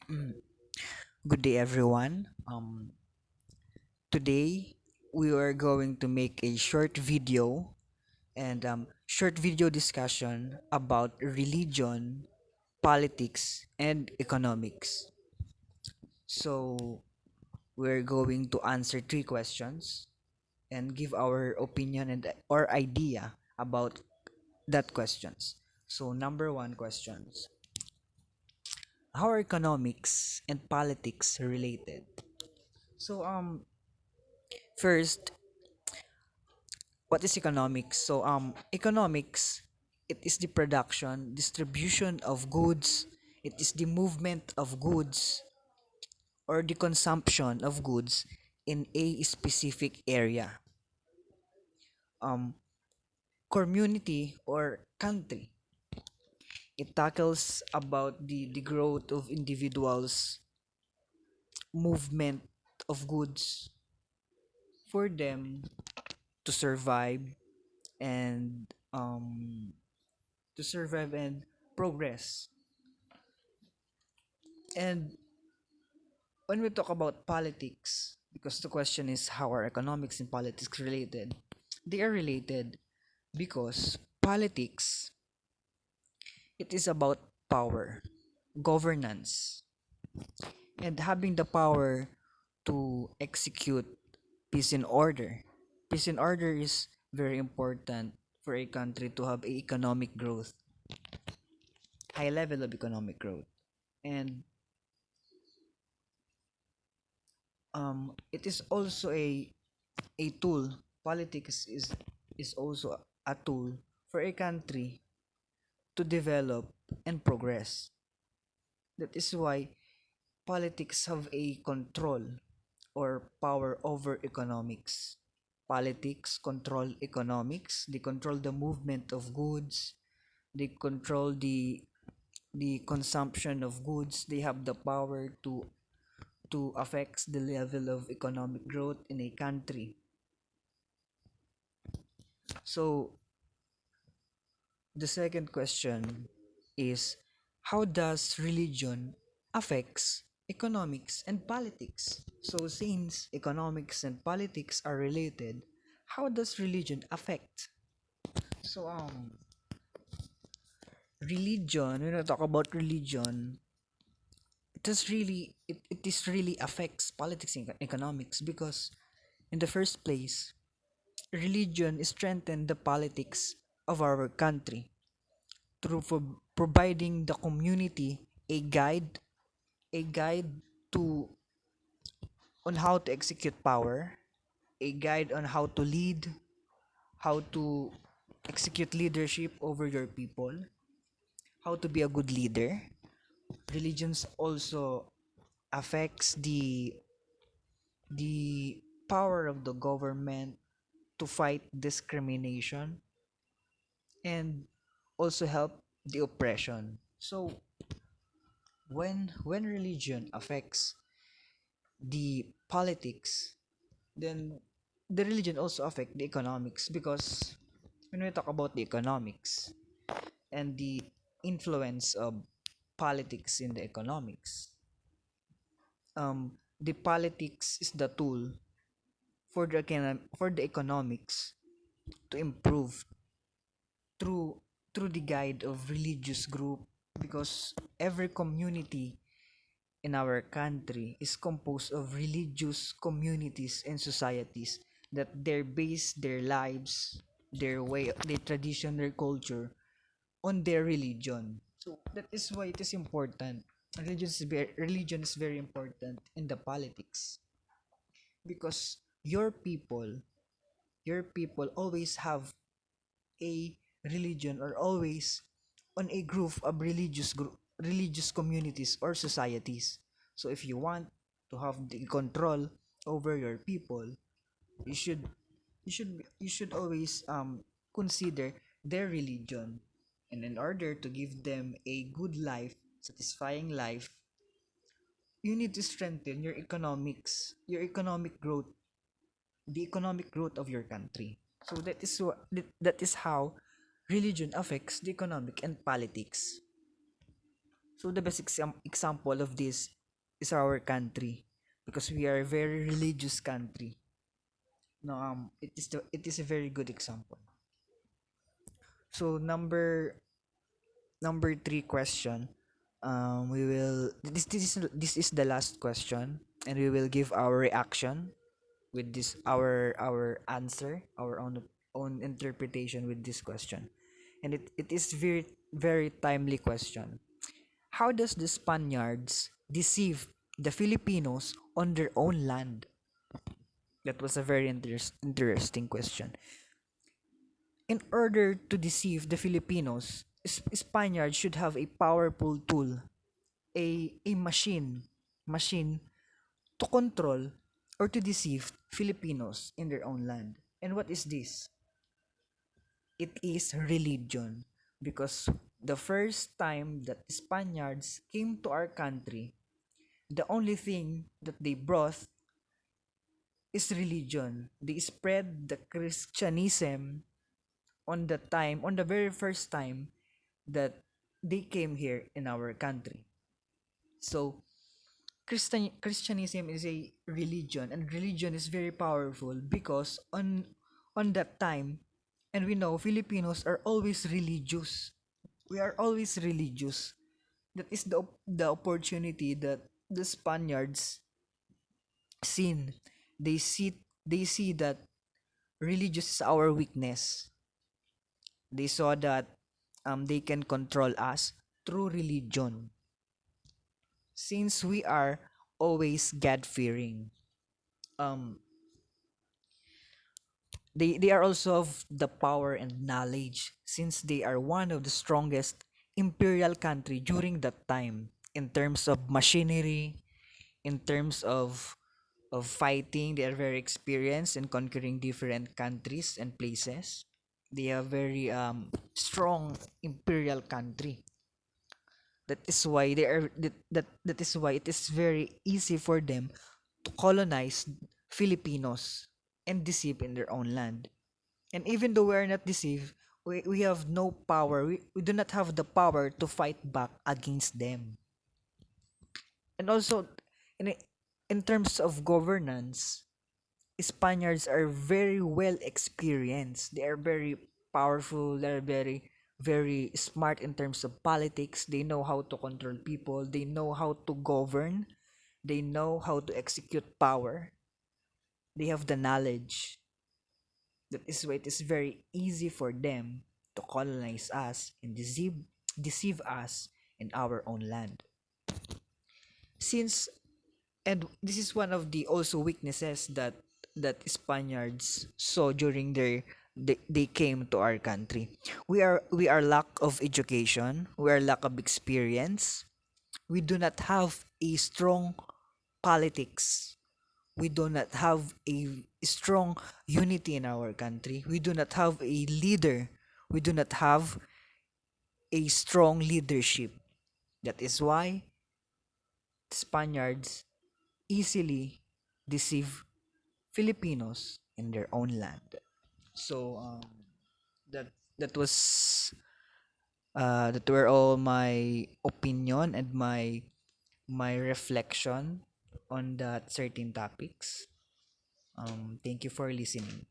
Good day, everyone. Today we are going to make a short video discussion about religion, politics, and economics. So we're going to answer three questions and give our opinion and or idea about that questions. So number one questions: how are economics and politics related? So first, what is economics? Economics, it is the production, distribution of goods, it is the movement of goods or the consumption of goods in a specific area, um, community or country. It tackles about the growth of individuals, movement of goods for them to survive and and progress. And when we talk about politics, because the question is how are economics and politics related? They are related because politics, it is about power, governance, and having the power to execute peace and order. Peace and order is very important for a country to have a economic growth, high level of economic growth. And it is also a tool. Politics is also a tool for a country to develop and progress. That is why politics have a control or power over economics. Politics control economics, they control the movement of goods, they control the consumption of goods, they have the power to affect the level of economic growth in a country. So the second question is, how does religion affects economics and politics? So since economics and politics are related, how does religion affect? So religion, when I talk about religion, it is really affects politics and economics because in the first place, religion strengthened the politics of our country through providing the community a guide to on how to execute power, a guide on how to lead, how to execute leadership over your people, how to be a good leader. Religions also affects the power of the government to fight discrimination and also help the oppression. So when religion affects the politics, then the religion also affect the economics because when we talk about the economics and the influence of politics in the economics, the politics is the tool for the economics to improve through through the guide of religious group because every community in our country is composed of religious communities and societies that they base their lives, their way, their tradition, their culture on their religion. So that is why it is important. Religion is very important in the politics because your people always have a religion or always on a group of religious communities or societies. So if you want to have the control over your people, you should you should always consider their religion, and in order to give them a good life, satisfying life, you need to strengthen your economic growth, the economic growth of your country. So that is how religion affects the economic and politics. So the best example of this is our country, because we are a very religious country. No, it is a very good example. So number three question, we will this is the last question, and we will give our reaction with this, our answer, our own interpretation with this question. And it is very timely question. How does the Spaniards deceive the Filipinos on their own land? That was a very interesting question. In order to deceive the Filipinos, Spaniards should have a powerful tool, a machine to control or to deceive Filipinos in their own land. And what is this? It is religion. Because the first time that Spaniards came to our country, the only thing that they brought is religion. They spread the Christianism on the very first time that they came here in our country. So Christianism is a religion, and religion is very powerful because on that time, and we know Filipinos are always religious. We are always religious. That is the opportunity that the Spaniards seen. They see that religious is our weakness. They saw that they can control us through religion, since we are always God fearing. Um, they are also of the power and knowledge, since they are one of the strongest imperial country during that time, in terms of machinery, in terms of fighting. They are very experienced in conquering different countries and places. They are very strong imperial country. That is why that is why it is very easy for them to colonize Filipinos and deceive in their own land. And even though we are not deceived, we have no power. We do not have the power to fight back against them. And also, in, in terms of governance, Spaniards are very well experienced. They are very powerful. They're very smart in terms of politics. They know how to control people. They know how to govern. They know how to execute power. They have the knowledge. That is why it is very easy for them to colonize us and deceive us in our own land. Since and this is one of the also weaknesses that Spaniards saw during they came to our country. We are lack of education, we are lack of experience. We do not have a strong politics. We do not have a strong unity in our country. We do not have a leader. We do not have a strong leadership. That is why Spaniards easily deceive Filipinos in their own land. So that that was that were all my opinion and my reflection on that certain topics. Thank you for listening.